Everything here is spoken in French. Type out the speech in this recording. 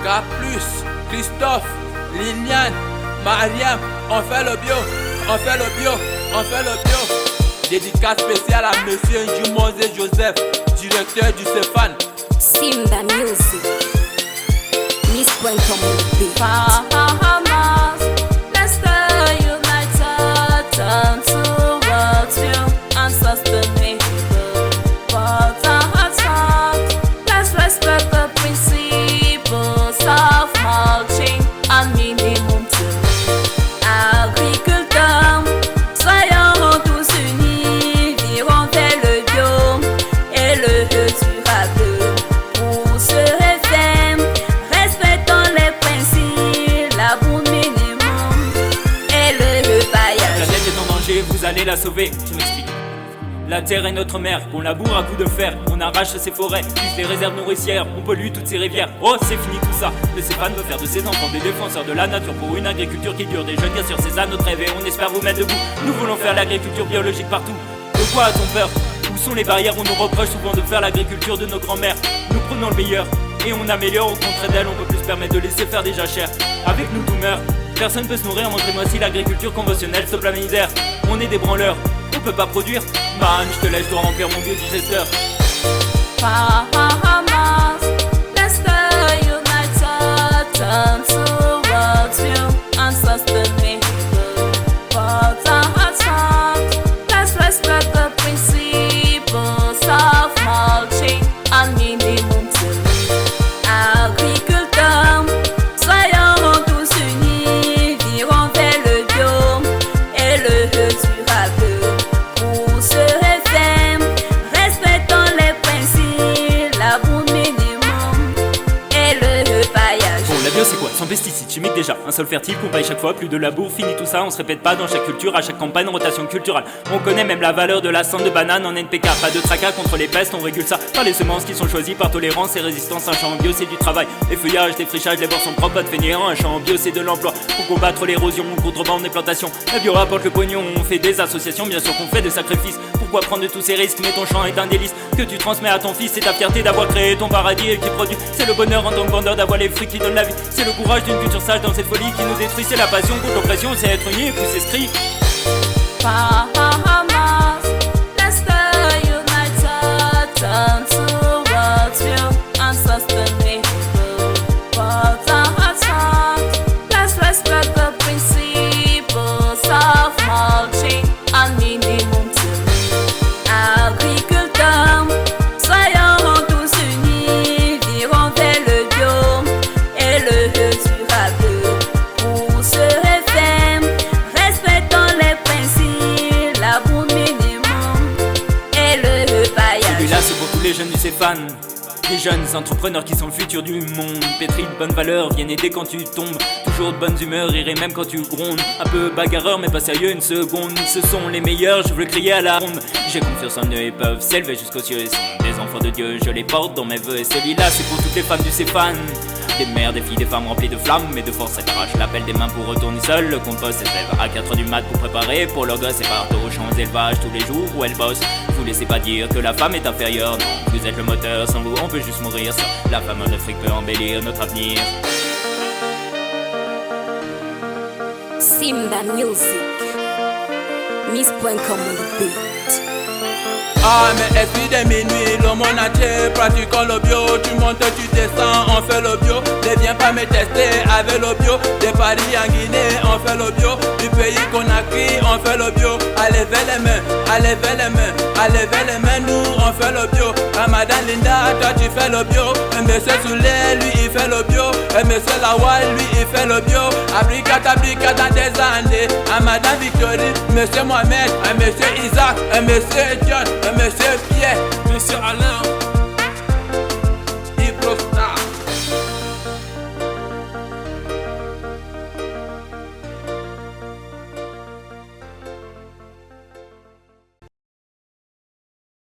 K+, Christophe, Liliane, Mariam, on fait le bio, on fait le bio, on fait le bio. Dédicace spéciale à Monsieur Njumose Joseph, directeur du Cefan. Simba Music, Miss Point Community. Bahamas, let's stay united, turn towards you, unsustainable. But our heart, let's respect the principles of mulching and minimum till. Agriculteurs, soyons tous unis, virons vers le bio et le durable. Pour ce référent, respectons les principes, l'amour minimum et le paillage. La tête est en danger, vous allez la sauver. Je m'explique. La terre est notre mère, qu'on laboure à coups de fer. On arrache ses forêts, use les réserves nourricières. On pollue toutes ces rivières. Oh, c'est fini tout ça. Le Cefan veut faire de ses enfants des défenseurs de la nature pour une agriculture qui dure. Des jeunes bien sûr, c'est à notre rêve et on espère vous mettre debout. Nous voulons faire l'agriculture biologique partout. De quoi a-t-on peur? Où sont les barrières? On nous reproche souvent de faire l'agriculture de nos grands-mères. Nous prenons le meilleur et on améliore. Au contraire d'elle, on peut plus se permettre de laisser faire des jachères. Avec nous tout meurt, personne peut se nourrir. Montrez-moi si l'agriculture conventionnelle stoppe la misère. On est des branleurs, on peut pas produire. Man, je te laisse, je dois remplir mon biodigesteur. Bahamas, let's stay united, turn towards you, unsustainable. But our heart, let's respect the principles of mulching and minimum till. Agriculteurs, soyons tous unis, virons vers le bio et le durable. Pour ce référent, respectons les principes, l'amour minimum et le paillage. Bon, la bio c'est quoi? Sans pesticides chimiques déjà. Un sol fertile qu'on paille chaque fois, plus de labour, fini tout ça. On se répète pas dans chaque culture, à chaque campagne, rotation culturelle. On connaît même la valeur de la cendre de banane en NPK. Pas de tracas contre les pestes, on régule ça par les semences qui sont choisies par tolérance et résistance. Un champ bio c'est du travail, les feuillages, les frichages, les bords sont propres, pas de fainéants. Un champ bio c'est de l'emploi pour combattre l'érosion, contrebande des plantations. La bio rapporte le pognon, on fait des associations, bien sûr qu'on fait des sacrifices. Pourquoi prendre de tous ces risques? Mais ton champ est un délice que tu transmets à ton fils. C'est ta fierté d'avoir créé ton paradis et qui produit. C'est le bonheur en tant que vendeur d'avoir les fruits qui donnent la vie. C'est le courage d'une culture sage dans cette folie qui nous détruit. C'est la passion contre l'oppression, c'est être uni et pousser ce cri. Bahamas, let's stay united, turn towards you, unsustainable. But our heart, let's respect the principles of mulching and minimum till. Agriculteurs, soyons tous unis, virons vers le bio et le durable. Pour ce référent, respectons les principes, l'amour minimum et le paillage. Celui-là c'est pour tous les jeunes du Cefan. Les jeunes entrepreneurs qui sont le futur du monde. Pétris de bonnes valeurs, viennent aider quand tu tombes. Toujours de bonnes humeurs, rire même quand tu grondes. Un peu bagarreur mais pas sérieux une seconde. Ce sont les meilleurs, je veux le crier à la ronde. J'ai confiance en eux et peuvent s'élever jusqu'aux cieux. Ils sont des enfants de Dieu, je les porte dans mes vœux. Et celui-là c'est pour toutes les femmes du Cefan. Des mères, des filles, des femmes remplies de flammes et de force. Elles arrachent l'appel des mains pour retourner seul. Le compost s'élève à 4h du mat pour préparer pour leurs gosses et partent aux champs d'élevage tous les jours où elles bossent. Vous laissez pas dire que la femme est inférieure. Non, vous êtes le moteur, sans vous on peut juste mourir. Seul la femme en Afrique peut embellir notre avenir. Simba Music, Miss Point Community. Ah mais esprit de minuit, le monde entier pratiquons le bio. Tu montes, tu descends, on fait le bio. Ne viens pas me tester avec le bio. De Paris en Guinée, on fait le bio. Du pays qu'on a créé, on fait le bio. Allez vers les mains, allez vers les mains, allez vers les mains, nous on fait le bio. Ah, Madame Linda, toi tu fais le bio. Et Monsieur Souley, lui il fait le bio. Et Monsieur Lawal, lui il fait le bio. Abricate dans des années. À Madame Victorie, Monsieur Mohamed, et Monsieur Isaac, et Monsieur John, et Monsieur Pierre, Monsieur Alain.